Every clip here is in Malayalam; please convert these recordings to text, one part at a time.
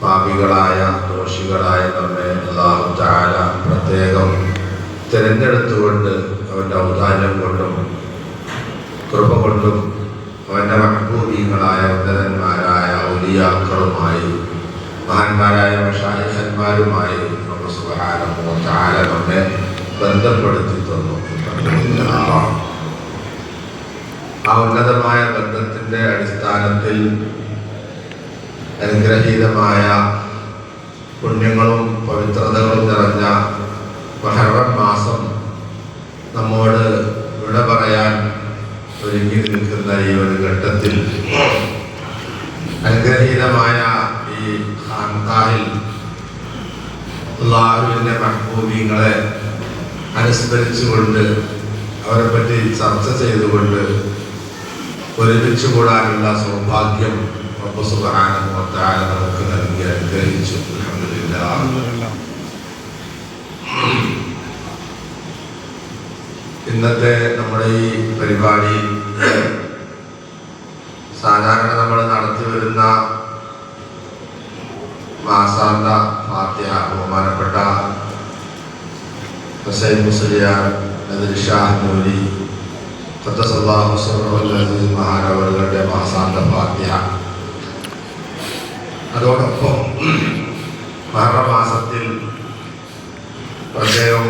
പാപികളായ ദോഷികളായ നമ്മെ അല്ലാഹു തആല പ്രത്യേകം തിരഞ്ഞെടുത്തുകൊണ്ട് അവൻ്റെ ഔദാര്യം കൊണ്ടും കൃപ കൊണ്ടും അവൻ്റെ മഹ്ബൂബീങ്ങളായ ഉന്നതന്മാരായ ഔലിയാക്കളുമായി മഹാന്മാരായ മശായിഖന്മാരുമായി റബ്ബ് സുബ്ഹാനഹു വ തആല നമ്മെ ബന്ധപ്പെടുത്തി തന്നു. ആ ഉന്നതമായ ബന്ധത്തിൻ്റെ അടിസ്ഥാനത്തിൽ അനുഗ്രഹീതമായ പുണ്യങ്ങളും പവിത്രതകളും നിറഞ്ഞ മുഹറം മാസം നമ്മോട് വിട പറയാൻ ഒരുങ്ങി നിൽക്കുന്ന ഈ ഒരു ഘട്ടത്തിൽ അനുഗ്രഹീതമായ ഈ ഖാൻഖാഹിൽ അല്ലാഹുവിൻ്റെ മഹ്ബൂബീങ്ങളെ അനുസ്മരിച്ചുകൊണ്ട് അവരെ പറ്റി ചർച്ച ചെയ്തുകൊണ്ട് ഒരുമിച്ച് കൂടാനുള്ള സൗഭാഗ്യം റബ്ബ് സുബ്ഹാനഹു വ തആല നമുക്ക് നൽകി അനുഗ്രഹിച്ചു. അൽഹംദുലില്ലാഹ്. ഇന്നത്തെ നമ്മുടെ ഈ പരിപാടി സാധാരണ നമ്മൾ നടത്തി വരുന്ന മാസാന്ത ഫാത്തിഹ ബഹുമാനപ്പെട്ട ഹുസൈൻ മുസ്ലിയാർ നദീർ ഷാഹ് നൂരി ഖദ്ദസല്ലാഹു സിർറഹുൽ അസീസ് മഹാനവറുകളുടെ മാസാന്ത ഫാത്തിഹ, അതോടൊപ്പം മുഹറം മാസത്തിൽ പ്രത്യേകം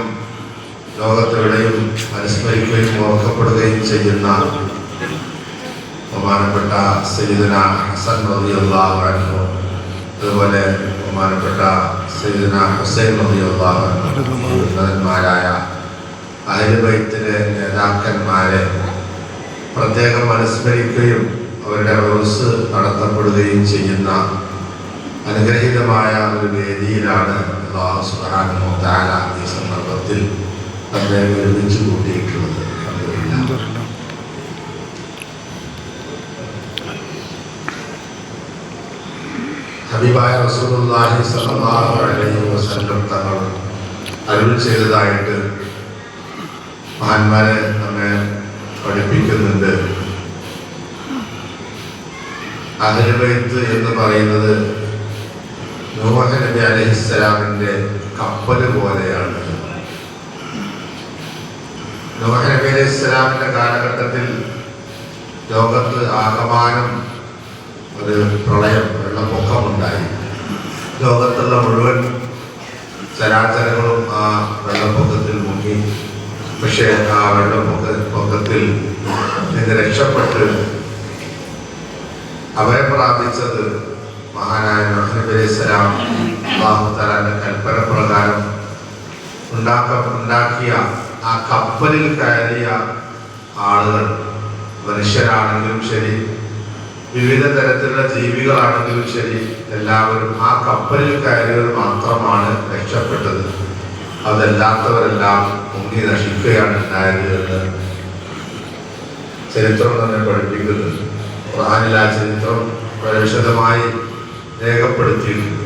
ലോകത്തെവിടെയും അനുസ്മരിക്കുകയും ഓർക്കപ്പെടുകയും ചെയ്യുന്ന ബഹുമാനപ്പെട്ട സയ്യിദുനാ ഹസൻ റളിയല്ലാഹു അൻഹു, അതുപോലെ ബഹുമാനപ്പെട്ട സയ്യിദുനാ ഹുസൈൻ റളിയല്ലാഹു അൻഹു, ഉന്നതന്മാരായ അഹ്ലുൽ ബൈത്തിലെ നേതാക്കന്മാരെ പ്രത്യേകം അനുസ്മരിക്കുകയും അവരുടെ ഉർസ് നടത്തപ്പെടുകയും ചെയ്യുന്ന അനുഗ്രഹീതമായ ഒരു വേദിയിലാണ് അല്ലാഹു സുബ്ഹാനഹു വ തആല ഈ സന്ദർഭത്തിൽ നമ്മെ ഒരുമിച്ച് കൂട്ടിയിട്ടുള്ളത്. ഹബീബായ റസൂലുള്ളാഹി സ്വല്ലല്ലാഹു അലൈഹി വസല്ലം തങ്ങൾ അരുൾ ചെയ്തതായിട്ട് മഹാന്മാരെ നമ്മെ പഠിപ്പിക്കുന്നുണ്ട്. അഹ്ലുൽ ബൈത്ത് എന്ന് പറയുന്നത് നൂഹ് നബി അലൈഹിസ്സലാമിൻ്റെ കപ്പൽ പോലെയാണ്. നൂഹ് നബി അലൈഹിസ്സലാമിൻ്റെ കാലഘട്ടത്തിൽ ലോകത്ത് ആകമാനം ഒരു പ്രളയം, വെള്ളപ്പൊക്കമുണ്ടായി. ലോകത്തുള്ള മുഴുവൻ ചരാചരങ്ങളും ആ വെള്ളപ്പൊക്കത്തിൽ മുങ്ങി. പക്ഷേ ആ വെള്ളപ്പൊക്കത്തിൽ നിന്ന് രക്ഷപ്പെട്ട് അവരെ പ്രാപിച്ചത് മഹാനായ നൂഹ് നബി അലൈഹിസ്സലാം അല്ലാഹു തആലയുടെ കൽപ്പന പ്രകാരം ഉണ്ടാക്കിയ ആ കപ്പലിൽ കയറിയ ആളുകൾ, മനുഷ്യരാണെങ്കിലും ശരി, വിവിധ തരത്തിലുള്ള ജീവികളാണെങ്കിലും ശരി, എല്ലാവരും ആ കപ്പലിൽ കയറിയവർ മാത്രമാണ് രക്ഷപ്പെട്ടത്. അതല്ലാത്തവരെല്ലാം മുങ്ങി നശിക്കുകയാണ് ഉണ്ടായത് എന്ന് ചരിത്രം തന്നെ പഠിപ്പിക്കുന്നു. ഖുർആനിൽ ആ ചരിത്രം വിശദമായി രേഖപ്പെടുത്തിയിട്ടുണ്ട്.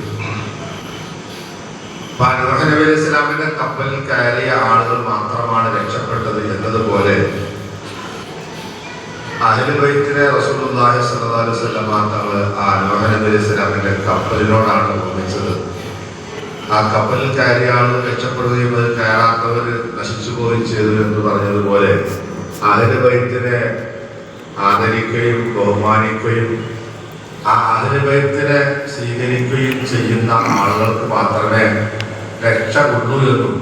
നൂഹ് നബി അലൈഹി സ്വലാമിന്റെ കപ്പലിൽ കയറിയ ആളുകൾ മാത്രമാണ് രക്ഷപ്പെട്ടത് എന്നതുപോലെ അഹ്ലുൽ ബൈത്തിനെ റസൂലുള്ളാഹി സ്വല്ലല്ലാഹു അലൈഹി വസല്ലം തങ്ങൾ ആ നൂഹ് നബി അലൈഹി സ്വലാമിന്റെ കപ്പലിനോടാണ് ഉപമിച്ചത്. ആ കപ്പലിൽ കയറിയ ആളുകൾ രക്ഷപ്പെടുകയും അത് കയറാത്തവർ നശിച്ചു പോവുകയും ചെയ്തു എന്ന് പറഞ്ഞതുപോലെ അഹ്ലുൽ ബൈത്തിനെ ആദരിക്കുകയും ബഹുമാനിക്കുകയും ആ അഹ്ലുൽ ബൈത്തിനെ സ്വീകരിക്കുകയും ചെയ്യുന്ന ആളുകൾക്ക് മാത്രമേ രക്ഷയുള്ളൂ എന്നും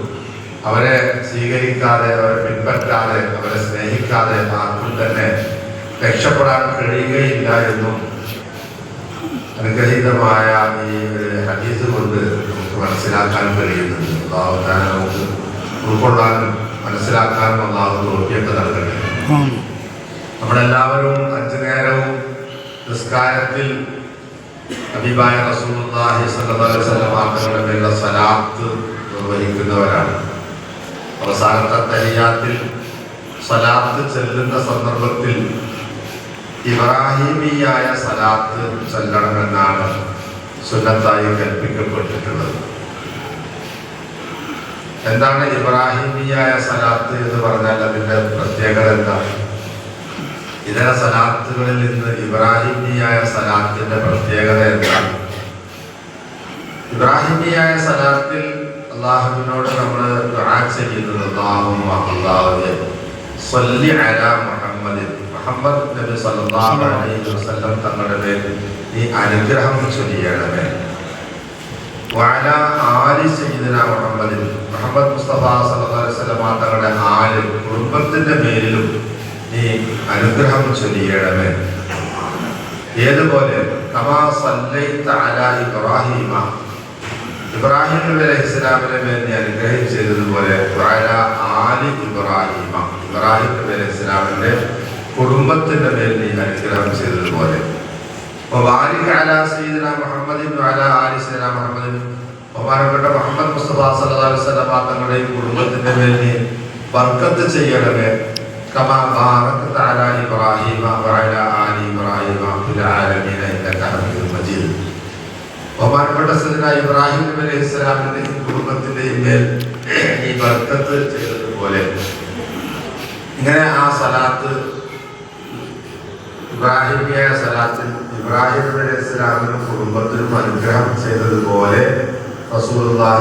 അവരെ സ്വീകരിക്കാതെ, അവരെ പിൻപറ്റാതെ, അവരെ സ്നേഹിക്കാതെ ആർക്കും തന്നെ രക്ഷപ്പെടാൻ കഴിയുകയില്ല എന്നും അനുഗ്രഹീതമായ ഈ ഹദീസ് കൊണ്ട് നമുക്ക് മനസ്സിലാക്കാൻ കഴിയുന്നുണ്ട്. അല്ലാഹു തആല നമുക്ക് ഉൾക്കൊള്ളാനും മനസ്സിലാക്കാനും അല്ലാഹു തൗഫീഖ് നൽകട്ടെ. നമ്മളെല്ലാവരും 5 നേരവും നിസ്കാരത്തിൽ ഹബീബായ റസൂലുള്ളാഹി സ്വല്ലല്ലാഹു അലൈഹി വസല്ലം തങ്ങളുടെ മേലുള്ള സലാത്ത് നിർവഹിക്കുന്നവരാണ്. അവസാനത്തെ തഹിയ്യാത്തിൽ സലാത്ത് ചെല്ലുന്ന സന്ദർഭത്തിൽ ഇബ്രാഹിമിയായ സലാത്ത് ചൊല്ലണമെന്നാണ് സുന്നത്തായി കൽപ്പിക്കപ്പെട്ടിട്ടുള്ളത്. എന്താണ് ഇബ്രാഹിമിയായ സലാത്ത് എന്ന് പറഞ്ഞാൽ അതിൻ്റെ പ്രത്യേകത എന്താണ്? ഇതര സലാത്തുകളിൽ നിന്ന് ഇബ്രാഹിമിയായ സലാത്തിന്റെ പ്രത്യേകത എന്താണ്? ഇബ്രാഹിമിയായ സലാത്തിൽ അള്ളാഹുവിനോട് നമ്മൾ ദുആ ചെയ്യുന്നത് അല്ലാഹുമ്മ അല്ലാഹുവേ സ്വല്ലി അലാ മുഹമ്മദിൻ മുഹമ്മദ് നബി സല്ലല്ലാഹു അലൈഹി വസല്ലം തങ്ങളുടെ മേൽ നീ അനുഗ്രഹം ചൊരിയണമേ. വഅലാ ആലി സയ്യിദിനാ മുഹമ്മദിൻ മുഹമ്മദ് മുസ്തഫ സല്ലല്ലാഹു അലൈഹി വസല്ലം തങ്ങളുടെ ആല് കുടുംബത്തിന്റെ പേരിലും നീ അനുഗ്രഹം ചൊരിയണമേ. ഏതുപോലെ കമാ സല്ലൈത അലാ ഇബ്രാഹിമ ഇബ്രാഹിം നബി അലൈഹിസ്സലാമിന്റെ മേൽ നീ അനുഗ്രഹം ചെയ്തതുപോലെ വഅലാ ആലി ഇബ്രാഹിമ ഇബ്രാഹിം നബി അലൈഹിസ്സലാമിന്റെ കുടുംബത്തിന്റെ മേൽ നീ അനുഗ്രഹം ചെയ്തതുപോലെ വബാരിക് അലാ സയ്യിദിനാ മുഹമ്മദിൻ വഅലാ ആലി സയ്യിദിനാ മുഹമ്മദിൻ ബഹുമാനപ്പെട്ട മുഹമ്മദ് മുസ്തഫ സല്ലല്ലാഹു അലൈഹി വസല്ലം തങ്ങളുടെ കുടുംബത്തിന്റെ മേൽ നീ ബർക്കത്ത് ചെയ്യണമേ. കമാ ബാറക്ത അലാ ഇബ്രാഹിമ വഅലാ ആലി ഇബ്രാഹിമ ഫിൽ ആലമീന ഇന്നക ഹമീദും മജീദ്. ബഹുമാനപ്പെട്ട സയ്യിദനാ ഇബ്രാഹിം നബി അലൈഹിസ്സലാമിന്റെ കുടുംബത്തിന്റെ മേൽ നീ ബർക്കത്ത് ചെയ്തതുപോലെ ഇങ്ങനെ ആ സലാത്ത് ഇബ്രാഹിമിയായ സലാത്തിൽ ഇബ്രാഹിം നബി അലൈഹിസ്സലാമിന്റെ കുടുംബത്തിനും അനുഗ്രഹം ചെയ്തതുപോലെ റസൂലുള്ളാഹി